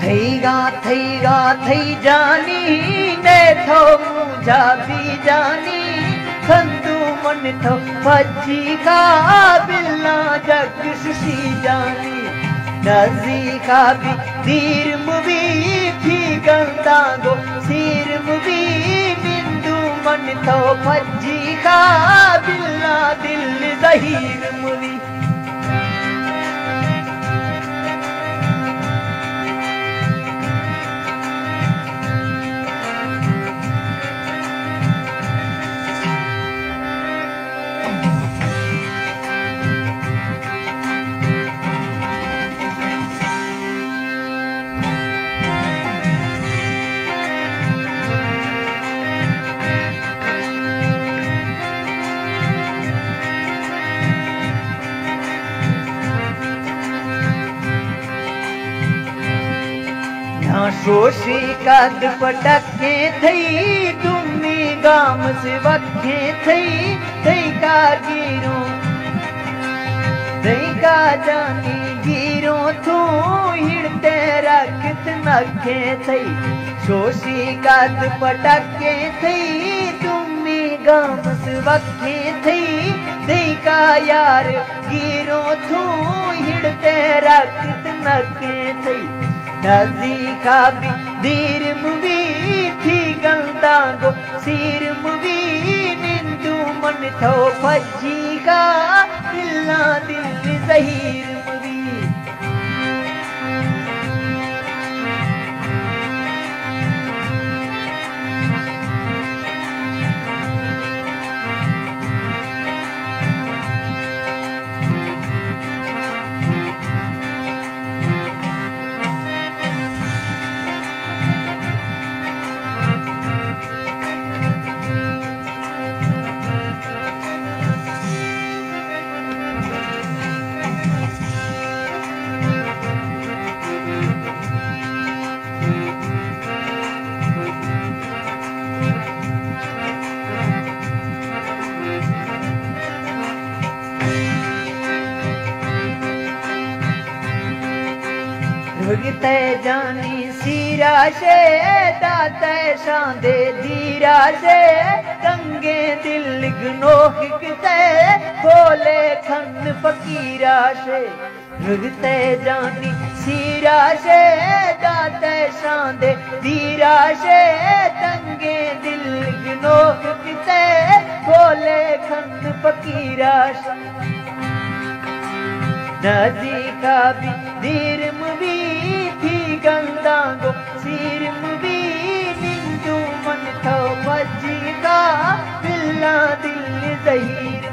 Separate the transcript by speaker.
Speaker 1: थैगा थई जानी ने थो मुझा भी जानी संतु मन थो भजी का बिल्ला जग सुशी जानी नजी का भी दीर मुवी थी गंदा गो सिर मुवी बिंदु मन थो भजी का बिल्ला दिल जहीर मुवी शोशी काद पटके थई तुम्ही गाम से वखे थई का गिरो थई का जानी गिरो तू हिड़ते रखत नखे थई शोशी काद पटके थई तुम्ही गाम से वखे थई का यार गिरो तू हिड़ते रखत नखे थई नजी का भी दीर मुवी थी गंदा गो सिर मुवी निंदु मन थो भजी का दिल्ला दिल जहीर मुवी भुगते जानी सीरा से दाते शांदे धीरा से गंगे दिल गनोह किते बोले खन फकीरा से भुगते जानी सीरा से दाते शांदे धीरा से गंगे दिल गनोह किते बोले खन फकीरा से नदी का भी दीर मुवी थी गंदा गो सिर मुवी निंदु मन थो भजी का बिल्ला दिल जहीर